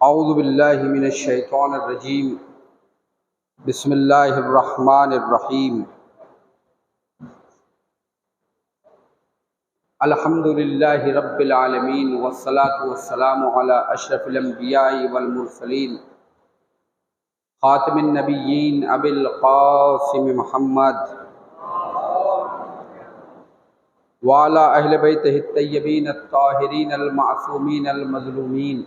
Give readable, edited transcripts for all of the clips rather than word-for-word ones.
اعوذ باللہ من الشیطان الرجیم بسم اللہ الرحمن الرحیم الحمد للہ رب العالمین والصلاة والسلام علی اشرف الانبیاء والمرسلین خاتم النبیین ابی القاسم محمد وعلی اہل بیتہ الطیبین الطاہرین المعصومین المظلومین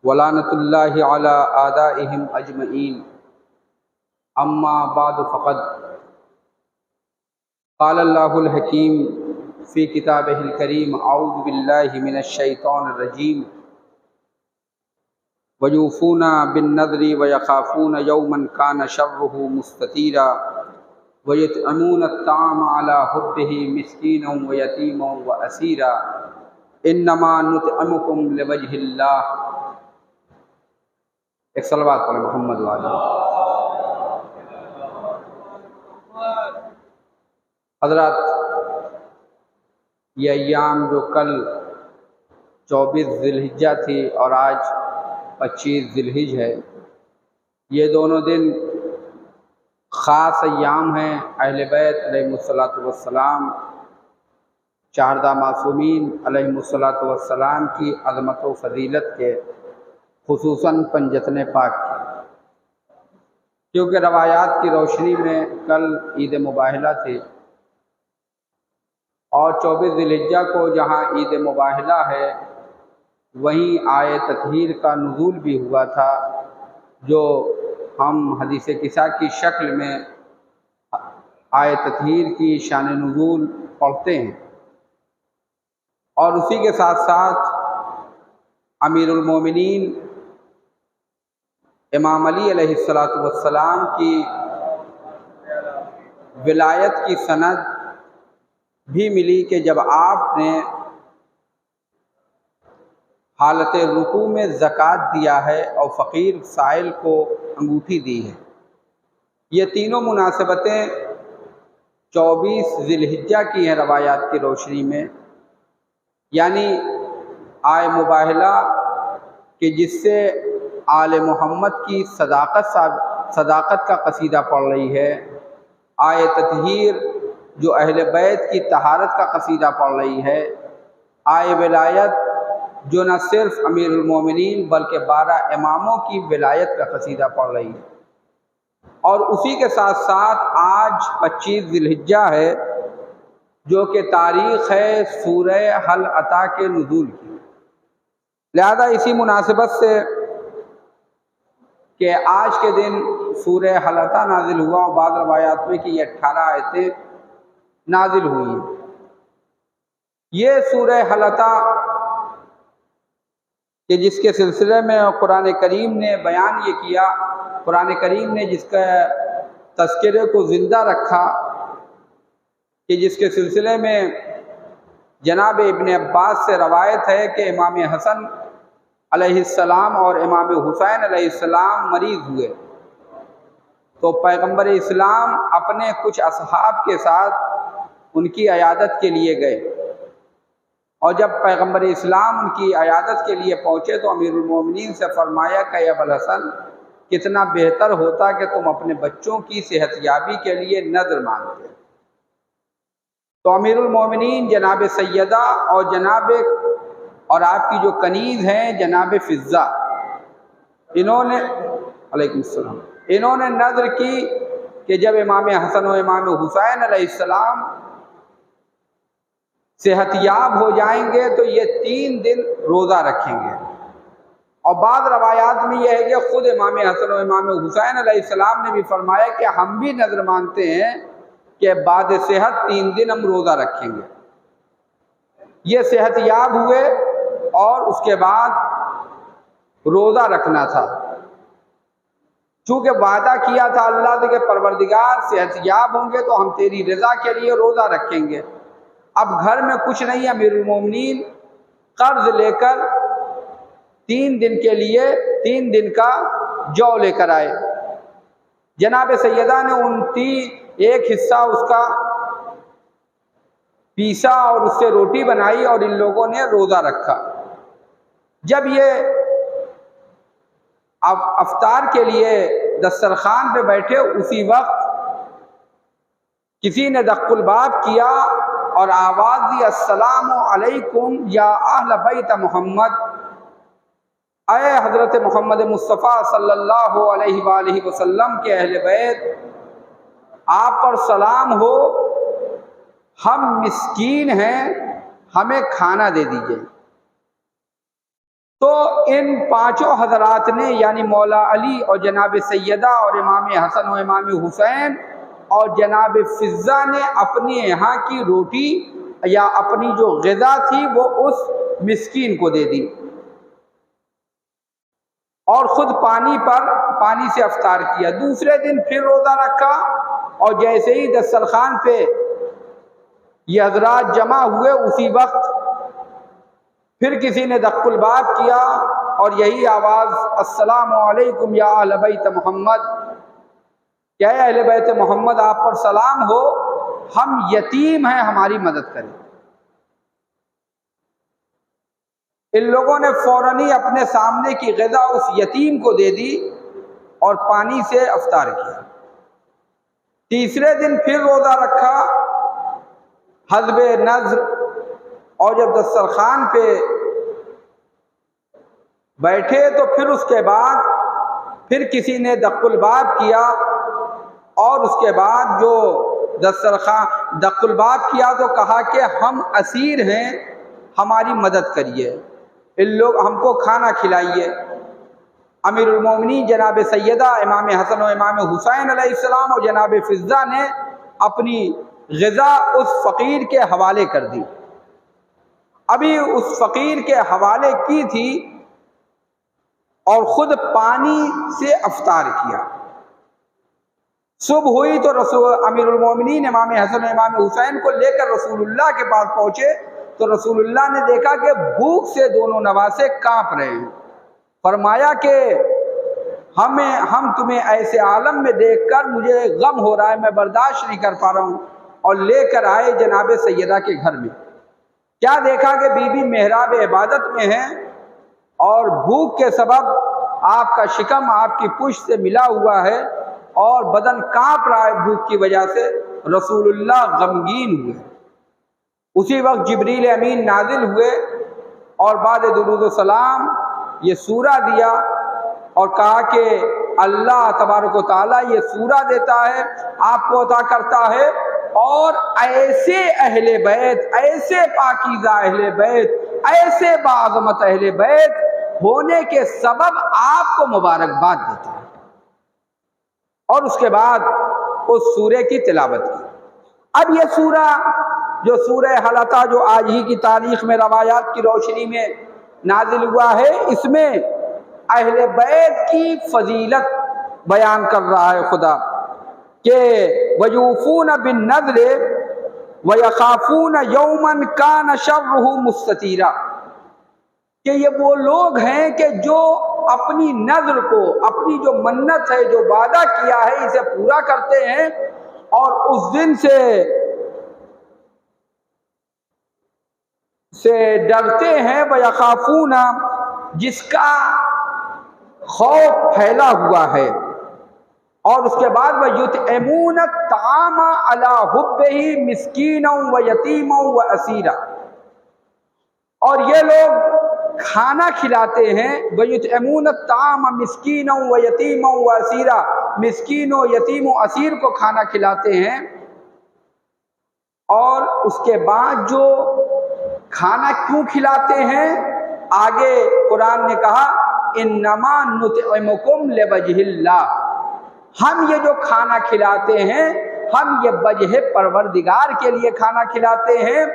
ولعنۃ اللہ علی اعدائہم اجمعین اما بعد فقد قال اللہ الحکیم فی کتابہ الکریم اعوذ باللہ من الشیطان الرجیم ویوفون بالنذر ویخافون یوما کان شرہ مستطیرا ویطعمون الطعام علی حبہ مسکینا ویتیما واسیرا انما نطعمکم لوجہ اللہ۔ ایک صلوات پڑھیں محمد والے۔ حضرات، یہ ایام جو کل 24 ذی الحجہ تھی اور آج 25 ذی الحجہ ہے، یہ دونوں دن خاص ایام ہیں۔ اہل بیت علیہم الصلاۃ والسلام، چاردہ معصومین علیہم الصلاۃ والسلام کی عظمت و فضیلت کے، خصوصاً پنجتن پاک کی، کیونکہ روایات کی روشنی میں کل عید مباہلہ تھی اور 24 ذی الحجہ کو جہاں عید مباہلہ ہے وہیں آیہ تطہیر کا نزول بھی ہوا تھا، جو ہم حدیث قصہ کی شکل میں آیہ تطہیر کی شان نزول پڑھتے ہیں، اور اسی کے ساتھ ساتھ امیر المومنین امام علی علیہ السلام کی ولایت کی سند بھی ملی کہ جب آپ نے حالت رکوع میں زکوٰۃ دیا ہے اور فقیر سائل کو انگوٹھی دی ہے۔ یہ تینوں مناسبتیں 24 ذی الحجہ کی ہیں روایات کی روشنی میں، یعنی آئے مباہلہ کہ جس سے آل محمد کی صداقت کا قصیدہ پڑھ رہی ہے، آیہ تطہیر جو اہل بیت کی طہارت کا قصیدہ پڑھ رہی ہے، آیہ ولایت جو نہ صرف امیر المومنین بلکہ 12 اماموں کی ولایت کا قصیدہ پڑھ رہی ہے، اور اسی کے ساتھ ساتھ آج 25 ذی الحجہ ہے جو کہ تاریخ ہے سورہ حل عطا کے نزول کی۔ لہذا اسی مناسبت سے کہ آج کے دن سورہ حل عطا نازل ہوا، اور بعض روایات میں کہ یہ 18 آیتیں نازل ہوئی ہیں۔ یہ سورہ حل عطا کہ جس کے سلسلے میں قرآن کریم نے بیان یہ کیا، قرآن کریم نے جس کا تذکرے کو زندہ رکھا، کہ جس کے سلسلے میں جناب ابن عباس سے روایت ہے کہ امام حسن علیہ السلام اور امام حسین علیہ السلام مریض ہوئے، تو پیغمبر اسلام اپنے کچھ اصحاب کے ساتھ ان کی عیادت کے لیے گئے، اور جب پیغمبر اسلام ان کی عیادت کے لیے پہنچے تو امیر المومنین سے فرمایا کہ ابو الحسن، کتنا بہتر ہوتا کہ تم اپنے بچوں کی صحت یابی کے لیے نذر مانگتے۔ تو امیر المومنین جناب سیدہ اور آپ کی جو کنیز ہیں جناب فضہ، انہوں نے علیکم السلام، انہوں نے نذر کی کہ جب امام حسن و امام حسین علیہ السلام صحت یاب ہو جائیں گے تو یہ 3 دن روزہ رکھیں گے، اور بعض روایات میں یہ ہے کہ خود امام حسن و امام حسین علیہ السلام نے بھی فرمایا کہ ہم بھی نذر مانتے ہیں کہ بعد صحت 3 دن ہم روزہ رکھیں گے۔ یہ صحت یاب ہوئے اور اس کے بعد روزہ رکھنا تھا، چونکہ وعدہ کیا تھا اللہ سے کہ پروردگار صحت یاب ہوں گے تو ہم تیری رضا کے لیے روزہ رکھیں گے۔ اب گھر میں کچھ نہیں، امیر المومنین قرض لے کر 3 دن کے لیے 3 دن کا جو لے کر آئے۔ جناب سیدہ نے ایک حصہ اس کا پیسا اور اس سے روٹی بنائی اور ان لوگوں نے روزہ رکھا۔ جب یہ اب افطار کے لیے دسترخوان پہ بیٹھے، اسی وقت کسی نے دق الباب کیا اور آواز دی، السلام علیکم یا اہل بیت محمد، اے حضرت محمد مصطفیٰ صلی اللہ علیہ وآلہ وسلم کے اہل بیت، آپ پر سلام ہو، ہم مسکین ہیں، ہمیں کھانا دے دیجئے۔ تو ان پانچوں حضرات نے یعنی مولا علی اور جناب سیدہ اور امام حسن و امام حسین اور جناب فضہ نے اپنی یہاں کی روٹی یا اپنی جو غذا تھی وہ اس مسکین کو دے دی، اور خود پانی سے افطار کیا۔ دوسرے دن پھر روزہ رکھا، اور جیسے ہی دسترخوان پہ یہ حضرات جمع ہوئے، اسی وقت پھر کسی نے دق الباب کیا اور یہی آواز، السلام علیکم یا اہل بیت محمد، کہ اے اہل بیت محمد آپ پر سلام ہو، ہم یتیم ہیں، ہماری مدد کریں۔ ان لوگوں نے فوراً ہی اپنے سامنے کی غذا اس یتیم کو دے دی اور پانی سے افطار کیا۔ تیسرے دن پھر روزہ رکھا حسب نظر، اور جب دسترخوان پہ بیٹھے تو پھر اس کے بعد پھر کسی نے دق الباب کیا، اور اس کے بعد جو دق الباب کیا تو کہا کہ ہم اسیر ہیں، ہماری مدد کریے، ان لوگ ہم کو کھانا کھلائیے۔ امیر المومنین جناب سیدہ امام حسن و امام حسین علیہ السلام اور جناب فضہ نے اپنی غذا اس فقیر کے حوالے کر دی۔ ابھی اس فقیر کے حوالے کی تھی اور خود پانی سے افطار کیا۔ صبح ہوئی تو امیر المومنین امام حسن و امام حسین کو لے کر رسول اللہ کے پاس پہنچے تو رسول اللہ نے دیکھا کہ بھوک سے دونوں نواسے کانپ رہے ہیں۔ فرمایا کہ ہم تمہیں ایسے عالم میں دیکھ کر مجھے غم ہو رہا ہے، میں برداشت نہیں کر پا رہا ہوں، اور لے کر آئے جناب سیدہ کے گھر میں۔ کیا دیکھا کہ بی بی محراب عبادت میں ہے، اور بھوک کے سبب آپ کا شکم آپ کی پشت سے ملا ہوا ہے اور بدن کانپ رہا ہے بھوک کی وجہ سے۔ رسول اللہ غمگین ہوئے۔ اسی وقت جبریل امین نازل ہوئے اور بعد درود و سلام یہ سورہ دیا اور کہا کہ اللہ تبارک و تعالیٰ یہ سورہ دیتا ہے، آپ کو عطا کرتا ہے، اور ایسے اہل بیت، ایسے پاکیزہ اہل بیت، ایسے باعظمت اہل بیت ہونے کے سبب آپ کو مبارکباد دیتا ہے۔ اور اس کے بعد اس سورہ کی تلاوت کی۔ اب یہ سورہ جو سورہ حلقہ جو آج ہی کی تاریخ میں روایات کی روشنی میں نازل ہوا ہے، اس میں اہل بیت کی فضیلت بیان کر رہا ہے خدا کہ وَيُوفُونَ بِالنَّذْرِ وَيَخَافُونَ يَوْمًا كَانَ شَرُّهُ مُسْتَطِيرًا، کہ یہ وہ لوگ ہیں کہ جو اپنی نذر کو، اپنی جو منت ہے، جو وعدہ کیا ہے، اسے پورا کرتے ہیں، اور اس دن سے ڈرتے ہیں، وَيَخَافُونَ، جس کا خوف پھیلا ہوا ہے۔ اور اس کے بعد وَيُطْعِمُونَ الطَّعَامَ عَلَىٰ حُبِّهِ مِسْكِينًا وَيَتِيمًا وَأَسِيرًا، اور یہ لوگ کھانا کھلاتے ہیں، وَيُطْعِمُونَ الطَّعَامَ مِسْكِينًا وَيَتِيمًا وَأَسِيرًا، مسکین و یتیم و اسیر کو کھانا کھلاتے ہیں۔ اور اس کے بعد جو کھانا کیوں کھلاتے ہیں، آگے قرآن نے کہا انما نطعمکم لوجہ اللہ، ہم یہ جو کھانا کھلاتے ہیں، ہم یہ وجہ پروردگار کے لیے کھانا کھلاتے ہیں،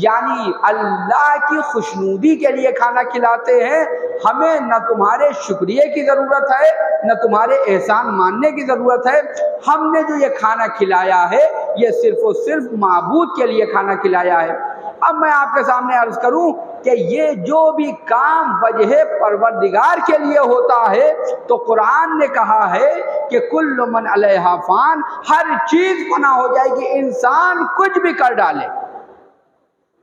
یعنی اللہ کی خوشنودی کے لیے کھانا کھلاتے ہیں۔ ہمیں نہ تمہارے شکریہ کی ضرورت ہے، نہ تمہارے احسان ماننے کی ضرورت ہے، ہم نے جو یہ کھانا کھلایا ہے یہ صرف و صرف معبود کے لیے کھانا کھلایا ہے۔ اب میں آپ کے سامنے عرض کروں کہ یہ جو بھی کام وجہ پروردگار کے لیے ہوتا ہے تو قرآن نے کہا ہے کہ کل من علیہا فان، ہر چیز فنا ہو جائے گی، انسان کچھ بھی کر ڈالے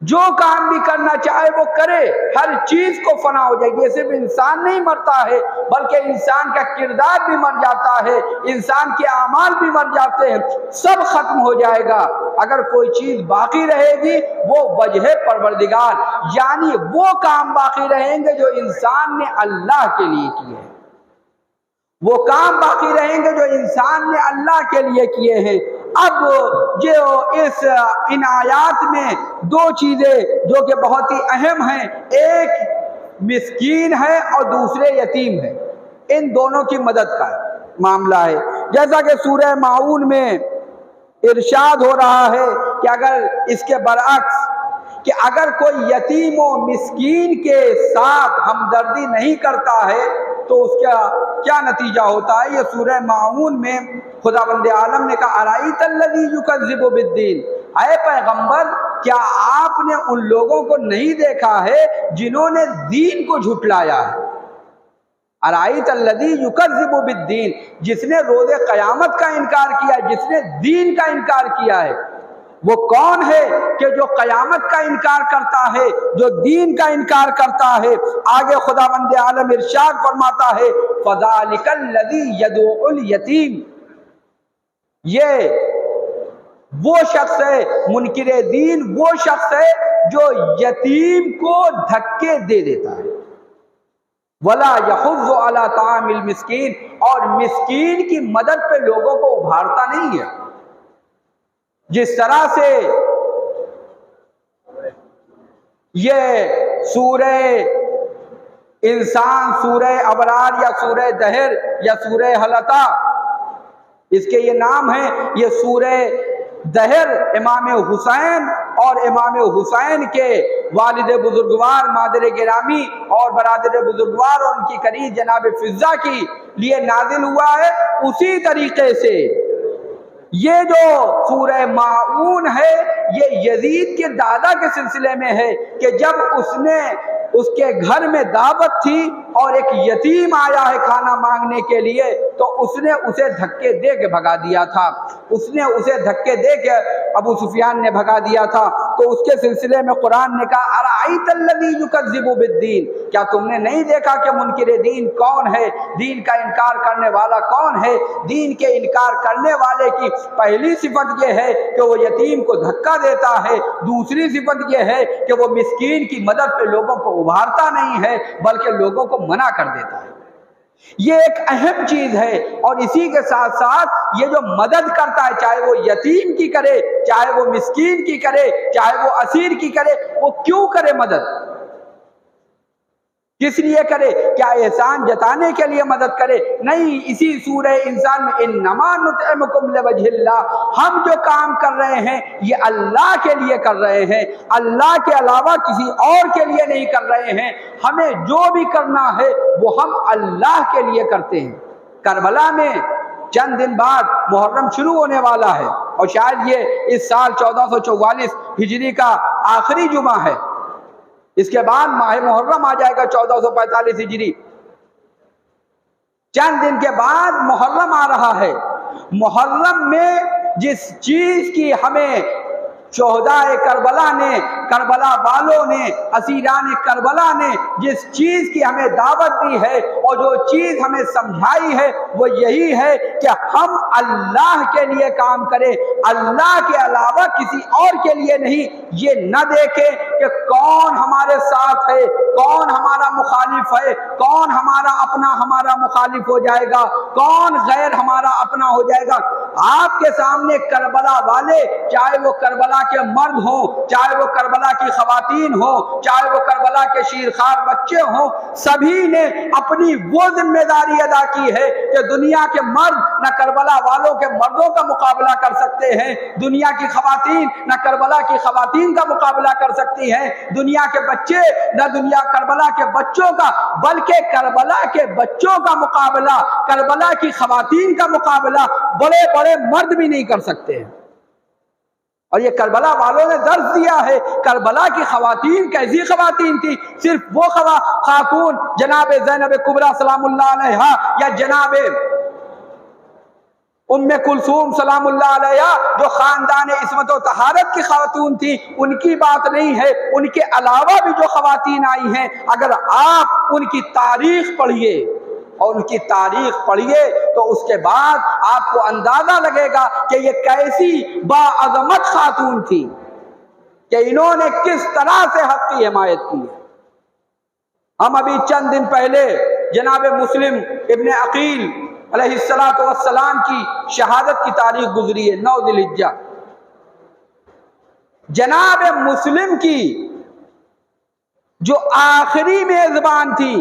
جو کام بھی کرنا چاہے وہ کرے، ہر چیز کو فنا ہو جائے گی۔ یہ صرف انسان نہیں مرتا ہے بلکہ انسان کا کردار بھی مر جاتا ہے، انسان کے اعمال بھی مر جاتے ہیں، سب ختم ہو جائے گا۔ اگر کوئی چیز باقی رہے گی وہ وجہ پروردگار، یعنی وہ کام باقی رہیں گے جو انسان نے اللہ کے لیے کیے ہیں، وہ کام باقی رہیں گے جو انسان نے اللہ کے لیے کیے ہیں۔ اب جو ان آیات میں دو چیزیں جو کہ بہت ہی اہم ہیں، ایک مسکین ہے اور دوسرے یتیم ہے، ان دونوں کی مدد کا معاملہ ہے۔ جیسا کہ سورہ ماعون میں ارشاد ہو رہا ہے کہ اگر اس کے برعکس کہ اگر کوئی یتیم و مسکین کے ساتھ ہمدردی نہیں کرتا ہے تو اس کا کیا نتیجہ ہوتا ہے۔ یہ سورہ ماعون میں خداوند عالم نے کہا ارائیت الذی یکذب بالدین، اے پیغمبر کیا آپ نے ان لوگوں کو نہیں دیکھا ہے جنہوں نے دین کو جھٹلایا ہے۔ ارائیت الذی یکذب بالدین، جس نے روز قیامت کا انکار کیا، جس نے دین کا انکار کیا ہے، وہ کون ہے کہ جو قیامت کا انکار کرتا ہے، جو دین کا انکار کرتا ہے۔ آگے خداوند عالم ارشاد فرماتا ہے فذلک الذی یدعو الیتیم، یہ وہ شخص ہے، منکر دین وہ شخص ہے جو یتیم کو دھکے دے دیتا ہے، ولا یحض علی طعام المسکین، اور مسکین کی مدد پہ لوگوں کو ابھارتا نہیں ہے۔ جس طرح سے یہ سورہ انسان، سورہ ابرار یا سورہ دہر یا سورہ حلقہ، اس کے یہ نام ہیں، یہ سورہ دہر امام حسین اور امام حسین کے والد بزرگوار مادر گرامی اور برادر بزرگوار اور ان کی قریب جناب فضہ کی لیے نازل ہوا ہے۔ اسی طریقے سے یہ جو سورہ ماعون ہے یہ یزید کے دادا کے سلسلے میں ہے کہ جب اس کے گھر میں دعوت تھی اور ایک یتیم آیا ہے کھانا مانگنے کے لیے تو اس نے اسے دھکے دے کے بھگا دیا تھا، اس نے اسے دھکے دے کے ابو سفیان نے بھگا دیا تھا۔ تو اس کے سلسلے میں قرآن نے کہا ارائیت الذی یکذب بالدین، کیا تم نے نہیں دیکھا کہ منکر دین کون ہے، دین کا انکار کرنے والا کون ہے۔ دین کے انکار کرنے والے کی پہلی صفت یہ ہے کہ وہ یتیم کو دھکا دیتا ہے، دوسری صفت یہ ہے کہ وہ مسکین کی مدد پہ لوگوں کو ابھارتا نہیں ہے بلکہ لوگوں کو منع کر دیتا ہے۔ یہ ایک اہم چیز ہے، اور اسی کے ساتھ ساتھ یہ جو مدد کرتا ہے، چاہے وہ یتیم کی کرے، چاہے وہ مسکین کی کرے، چاہے وہ اسیر کی کرے، وہ کیوں کرے مدد؟ کس لیے کرے؟ کیا احسان جتانے کے لیے مدد کرے؟ نہیں، اسی سورہ انسان میں انما نطعمکم لوجہ اللہ، ہم جو کام کر رہے ہیں یہ اللہ کے لیے کر رہے ہیں، اللہ کے علاوہ کسی اور کے لیے نہیں کر رہے ہیں۔ ہمیں جو بھی کرنا ہے وہ ہم اللہ کے لیے کرتے ہیں۔ کربلا میں چند دن بعد محرم شروع ہونے والا ہے، اور شاید یہ اس سال 1444 ہجری کا آخری جمعہ ہے، اس کے بعد ماہ محرم آ جائے گا 1445 ہجری، چند دن کے بعد محرم آ رہا ہے۔ محرم میں جس چیز کی ہمیں شہدائے کربلا نے، کربلا والوں نے، اسیران کربلا نے جس چیز کی ہمیں دعوت دی ہے اور جو چیز ہمیں سمجھائی ہے وہ یہی ہے کہ ہم اللہ کے لیے کام کریں، اللہ کے علاوہ کسی اور کے لیے نہیں۔ یہ نہ دیکھیں کہ کون ہمارے ساتھ ہے، کون ہمارا مخالف ہے، کون ہمارا اپنا ہمارا مخالف ہو جائے گا، کون غیر ہمارا اپنا ہو جائے گا۔ آپ کے سامنے کربلا والے، چاہے وہ کربلا کے مرد ہوں، چاہے وہ کربلا کی خواتین ہوں، چاہے وہ کربلا کے شیرخوار بچے ہوں، سبھی نے اپنی وہ ذمہ داری ادا کی ہے کہ دنیا کے مرد نہ کربلا والوں کے مردوں کا مقابلہ کر سکتے ہیں، دنیا کی خواتین نہ کربلا کی خواتین کا مقابلہ کر سکتی ہیں، دنیا کے بچے نہ دنیا کربلا کے بچوں کا، بلکہ کربلا کے بچوں کا مقابلہ، کربلا کی خواتین کا مقابلہ بڑے بڑے مرد بھی نہیں کر سکتے ہیں۔ اور یہ کربلا والوں نے درس دیا ہے۔ کربلا کی خواتین کیسی خواتین تھی؟ صرف وہ خاتون جناب زینب کبریٰ سلام اللہ علیہا یا جناب ام کلثوم سلام اللہ علیہ جو خاندان عصمت و طہارت کی خاتون تھی، ان کی بات نہیں ہے، ان کے علاوہ بھی جو خواتین آئی ہیں، اگر آپ ان کی تاریخ پڑھیے اور ان کی تاریخ پڑھیے تو اس کے بعد آپ کو اندازہ لگے گا کہ یہ کیسی باعظمت خاتون تھی کہ انہوں نے کس طرح سے حق کی حمایت کی ہے۔ ہم ابھی چند دن پہلے جناب مسلم ابن عقیل علیہ السلام کی شہادت کی تاریخ گزری ہے، 9 ذی الحجہ۔ جناب مسلم کی جو آخری میزبان تھی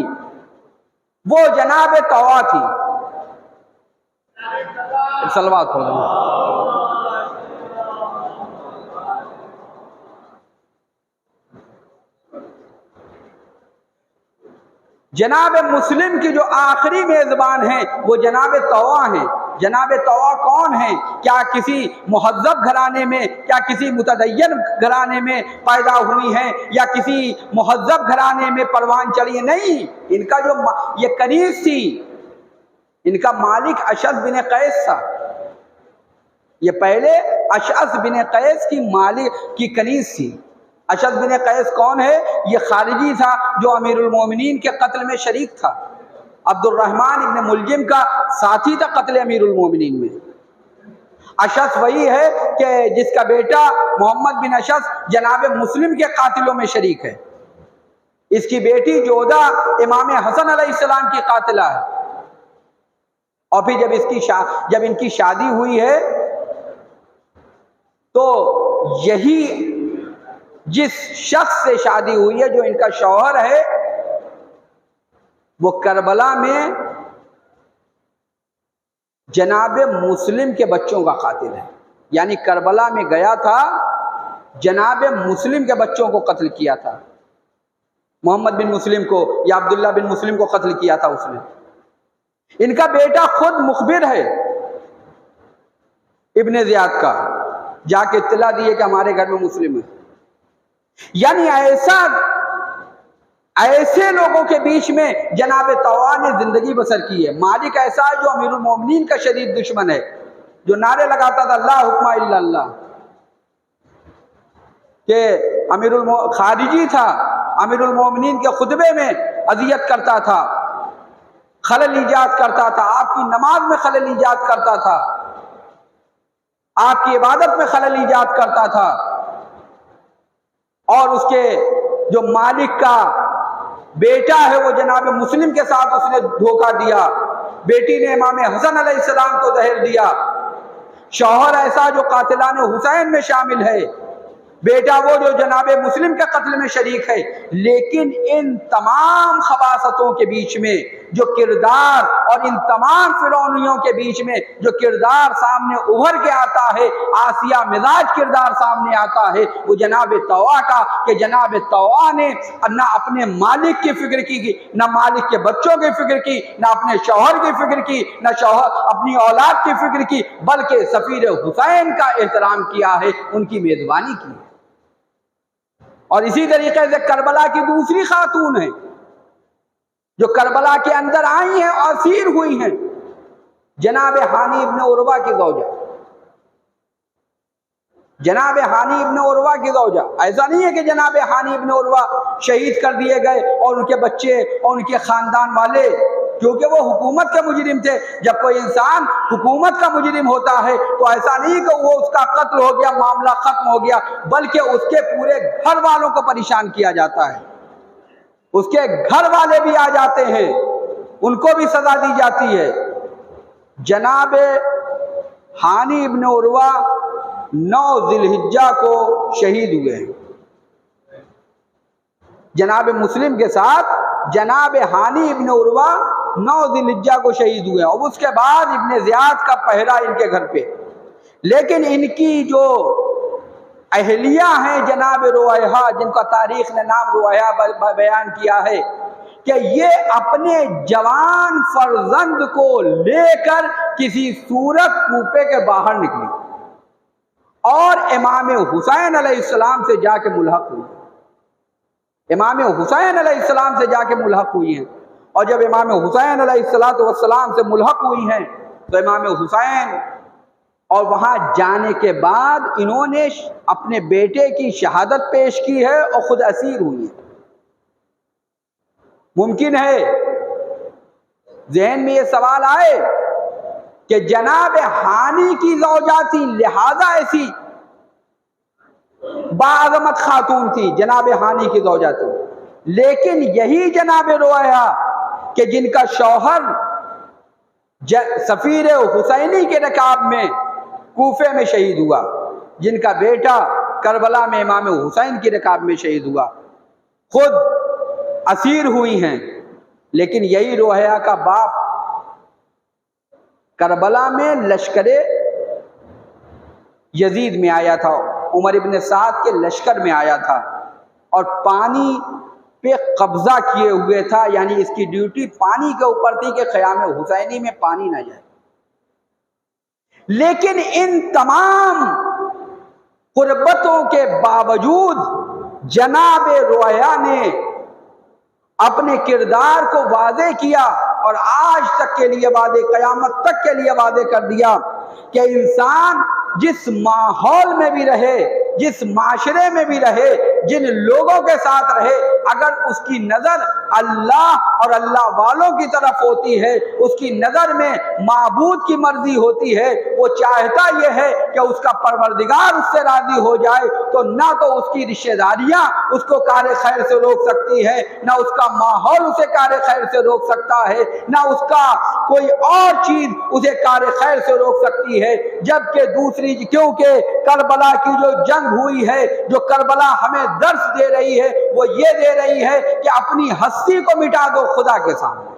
وہ جناب طوع تھی۔ صلوات ہو جناب مسلم کی جو آخری میزبان ہیں وہ جناب طوع ہیں۔ جناب طوع کون ہیں؟ کیا کسی مہذب گھرانے میں، کیا کسی متدین گھرانے میں پیدا ہوئی ہیں یا کسی مہذب گھرانے میں پروان چڑھی ہیں؟ نہیں، ان کا جو یہ کنیز تھی، ان کا مالک اشعث بن قیس تھا۔ یہ پہلے اشعث بن قیس کی مالک کی کنیز تھی۔ اشعث بن قیس کون ہے؟ یہ خارجی تھا جو امیر المومنین کے قتل میں شریک تھا، عبد الرحمن ابن ملجم کا ساتھی تھا قتل امیر المومنین میں۔ اشعث وہی ہے کہ جس کا بیٹا محمد بن اشعث جناب مسلم کے قاتلوں میں شریک ہے۔ اس کی بیٹی جودہ امام حسن علیہ السلام کی قاتلہ ہے۔ اور پھر جب ان کی شادی ہوئی ہے تو یہی جس شخص سے شادی ہوئی ہے، جو ان کا شوہر ہے، وہ کربلا میں جناب مسلم کے بچوں کا قاتل ہے۔ یعنی کربلا میں گیا تھا، جناب مسلم کے بچوں کو قتل کیا تھا، محمد بن مسلم کو یا عبداللہ بن مسلم کو قتل کیا تھا اس نے۔ ان کا بیٹا خود مخبر ہے ابن زیاد کا، جا کے اطلاع دی کہ ہمارے گھر میں مسلم ہے۔ یعنی ایسے لوگوں کے بیچ میں جناب طوع نے زندگی بسر کی ہے۔ مالک ایسا ہے جو امیر المومنین کا شدید دشمن ہے، جو نعرے لگاتا تھا لا حکم الا اللہ، کہ خارجی تھا، امیر المومنین کے خطبے میں اذیت کرتا تھا، خلل ایجاد کرتا تھا، آپ کی نماز میں خلل ایجاد کرتا تھا، آپ کی عبادت میں خلل ایجاد کرتا تھا، اور اس کے جو مالک کا بیٹا ہے وہ جناب مسلم کے ساتھ اس نے دھوکہ دیا، بیٹی نے امام حسن علیہ السلام کو زہر دیا، شوہر ایسا جو قاتلان حسین میں شامل ہے، بیٹا وہ جو جناب مسلم کے قتل میں شریک ہے۔ لیکن ان تمام خباثتوں کے بیچ میں جو کردار، اور ان تمام فرعونیوں کے بیچ میں جو کردار سامنے ابھر کے آتا ہے، آسیہ مزاج کردار سامنے آتا ہے، وہ جناب طوع کا، کہ جناب طوع نے نہ اپنے مالک کی فکر کی، نہ مالک کے بچوں کی فکر کی، نہ اپنے شوہر کی فکر کی، نہ شوہر اپنی اولاد کی فکر کی، بلکہ سفیر حسین کا احترام کیا ہے، ان کی میزبانی کی۔ اور اسی طریقے سے کربلا کی دوسری خاتون ہیں جو کربلا کے اندر آئی ہیں اور اسیر ہوئی ہیں، جناب ہانی ابن عروہ کی زوجہ، جناب ہانی ابن عروہ کی زوجہ۔ ایسا نہیں ہے کہ جناب ہانی ابن عروہ شہید کر دیے گئے اور ان کے بچے اور ان کے خاندان والے، کیونکہ وہ حکومت کے مجرم تھے۔ جب کوئی انسان حکومت کا مجرم ہوتا ہے تو ایسا نہیں کہ وہ اس کا قتل ہو گیا، معاملہ ختم ہو گیا، بلکہ اس کے پورے گھر والوں کو پریشان کیا جاتا ہے، اس کے گھر والے بھی آ جاتے ہیں، ان کو بھی سزا دی جاتی ہے۔ جناب ہانی ابن عروہ 9 ذی الحجہ کو شہید ہوئے ہیں۔ جناب مسلم کے ساتھ جناب ہانی ابن عروہ 9 ذی الحجہ کو شہید ہوئے ہیں، اور اس کے بعد ابن زیاد کا پہرا ان کے گھر پہ۔ لیکن ان کی جو اہلیہ ہیں جناب رویہ، جن کا تاریخ نے نام رویہ بیان کیا ہے، کہ یہ اپنے جوان فرزند کو لے کر کسی صورت کوپے کے باہر نکلی اور امام حسین علیہ السلام سے جا کے ملحق ہوئی، امام حسین علیہ السلام سے جا کے ملحق ہوئی ہیں۔ اور جب امام حسین علیہ السلام سے ملحق ہوئی ہیں تو امام حسین اور وہاں جانے کے بعد انہوں نے اپنے بیٹے کی شہادت پیش کی ہے اور خود اسیر ہوئی ہے۔ ممکن ہے ذہن میں یہ سوال آئے کہ جناب ہانی کی زوجہ تھی لہذا ایسی باعظمت خاتون تھی، جناب ہانی کی زوجہ تھی، لیکن یہی جناب رویا کہ جن کا شوہر سفیر حسینی کے رکاب میں کوفے میں شہید ہوا، جن کا بیٹا کربلا میں امام حسین کی رکاب میں شہید ہوا، خود اسیر ہوئی ہیں، لیکن یہی روحیہ کا باپ کربلا میں لشکر یزید میں آیا تھا، عمر ابن سعد کے لشکر میں آیا تھا اور پانی پہ قبضہ کیے ہوئے تھا، یعنی اس کی ڈیوٹی پانی کے اوپر تھی کہ خیام حسینی میں پانی نہ جائے۔ لیکن ان تمام قربتوں کے باوجود جناب رویا نے اپنے کردار کو واضح کیا اور آج تک کے لیے واضح، قیامت تک کے لیے واضح کر دیا کہ انسان جس ماحول میں بھی رہے، جس معاشرے میں بھی رہے، جن لوگوں کے ساتھ رہے، اگر اس کی نظر اللہ اور اللہ والوں کی طرف ہوتی ہے، اس کی نظر میں معبود کی مرضی ہوتی ہے، وہ چاہتا یہ ہے کہ اس کا پروردگار اس سے راضی ہو جائے، تو نہ تو اس کی رشتہ داریاں اس کو کار خیر سے روک سکتی ہے، نہ اس کا ماحول اسے کار خیر سے روک سکتا ہے، نہ اس کا کوئی اور چیز اسے کار خیر سے روک سکتی ہے۔ جبکہ دوسری، کیونکہ کربلا کی جو جنگ ہوئی ہے، جو کربلا ہمیں درس دے رہی ہے، وہ یہ دے رہی ہے کہ اپنی ہستی کو مٹا دو خدا کے سامنے۔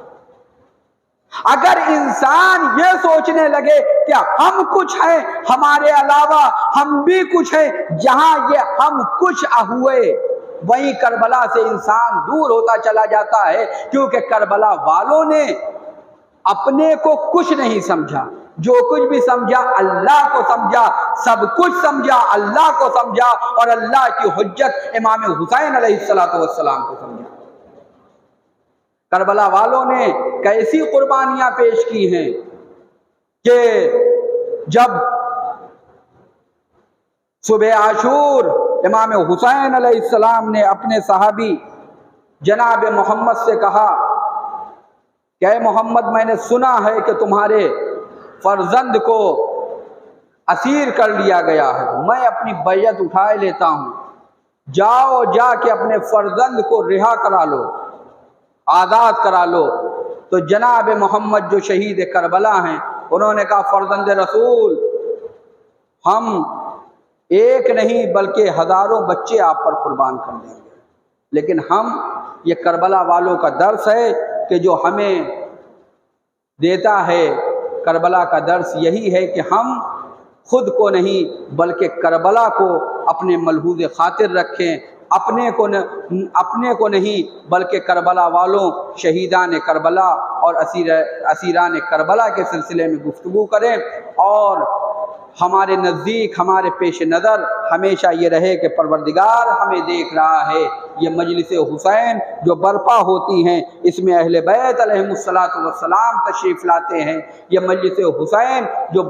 اگر انسان یہ سوچنے لگے کہ ہم کچھ ہیں، ہمارے علاوہ ہم بھی کچھ ہیں، جہاں یہ ہم کچھ ہوئے وہیں کربلا سے انسان دور ہوتا چلا جاتا ہے، کیونکہ کربلا والوں نے اپنے کو کچھ نہیں سمجھا، جو کچھ بھی سمجھا اللہ کو سمجھا، سب کچھ سمجھا اللہ کو سمجھا، اور اللہ کی حجت امام حسین علیہ السلام کو سمجھا۔ کربلا والوں نے کیسی قربانیاں پیش کی ہیں کہ جب صبح عاشور امام حسین علیہ السلام نے اپنے صحابی جناب محمد سے کہا کہ اے محمد، میں نے سنا ہے کہ تمہارے فرزند کو اسیر کر لیا گیا ہے، میں اپنی بیعت اٹھائے لیتا ہوں، جاؤ جا کے اپنے فرزند کو رہا کرا لو، آزاد کرا لو۔ تو جناب محمد جو شہید کربلا ہیں، انہوں نے کہا فرزند رسول، ہم ایک نہیں بلکہ ہزاروں بچے آپ پر قربان کر دیں گے، لیکن ہم، یہ کربلا والوں کا درس ہے کہ جو ہمیں دیتا ہے، کربلا کا درس یہی ہے کہ ہم خود کو نہیں بلکہ کربلا کو اپنے ملحوظ خاطر رکھیں، اپنے کو نہیں بلکہ کربلا والوں، شہیدان کربلا اور اسیران کربلا کے سلسلے میں گفتگو کریں، اور ہمارے نزدیک، ہمارے پیش نظر ہمیشہ یہ رہے کہ پروردگار ہمیں دیکھ رہا ہے۔ یہ مجلس حسین جو برپا ہوتی ہیں، اس میں اہل بیت علیہم السلام تشریف لاتے ہیں۔ یہ مجلس حسین جو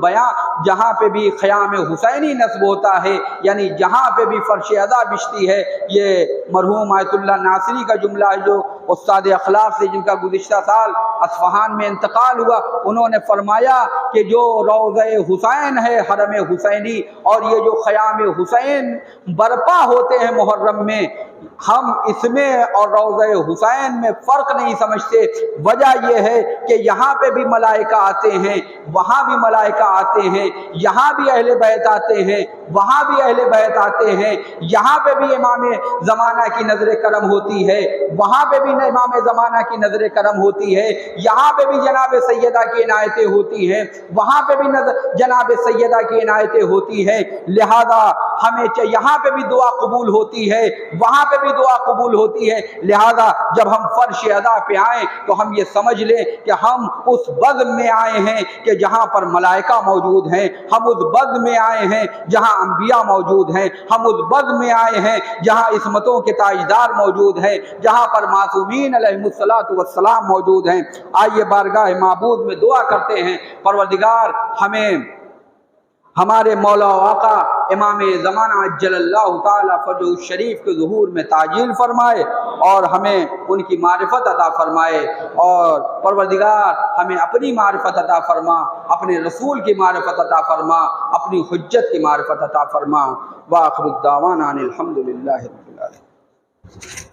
جہاں پہ بھی خیام حسینی نصب ہوتا ہے، یعنی جہاں پہ بھی فرش ادا بچتی ہے، یہ مرحوم آیت اللہ ناصری کا جملہ ہے، جو استاد اخلاق سے جن کا گزشتہ سال اصفہان میں انتقال ہوا، انہوں نے فرمایا کہ جو روضہ حسین ہے حرم حسینی، اور یہ جو خیام حسین برپا ہوتے ہیں محرم میں، ہم اس میں اور روضہ حسین میں فرق نہیں سمجھتے۔ وجہ یہ ہے کہ یہاں پہ بھی ملائکہ آتے ہیں، وہاں بھی ملائکہ آتے ہیں، یہاں بھی اہل بیت آتے ہیں، وہاں بھی اہل بیت آتے ہیں، یہاں پہ بھی امام زمانہ کی نظر کرم ہوتی ہے، وہاں پہ بھی امام زمانہ کی نظر کرم ہوتی ہے، یہاں پہ بھی جناب سیدہ کی عنایتیں ہوتی ہیں، وہاں پہ بھی جناب سیدہ کی عنایتیں ہوتی ہیں، لہذا ہمیں یہاں پہ بھی دعا قبول ہوتی ہے، وہاں پہ بھی دعا قبول ہوتی ہے۔ لہذا جب ہم فرش ادا پہ آئیں تو ہم یہ سمجھ لیں کہ ہم اس بزم میں آئے ہیں کہ جہاں پر ملائکہ موجود ہیں، ہم اس بزم میں آئے ہیں جہاں انبیاء موجود ہیں، ہم اس بزم میں آئے ہیں جہاں عصمتوں کے تاجدار موجود ہیں، جہاں پر معصومین علیہم السلام موجود ہیں۔ آئیے بارگاہ معبود میں دعا کرتے ہیں، پروردگار ہمیں ہمارے مولا و آقا امام زمانہ عجل اللہ تعالیٰ فرجہ الشریف کے ظہور میں تعجیل فرمائے اور ہمیں ان کی معرفت عطا فرمائے، اور پروردگار ہمیں اپنی معرفت عطا فرما، اپنے رسول کی معرفت عطا فرما، اپنی حجت کی معرفت عطا فرما۔ وآخر الدعوانا ان الحمد للہ رب العالمین۔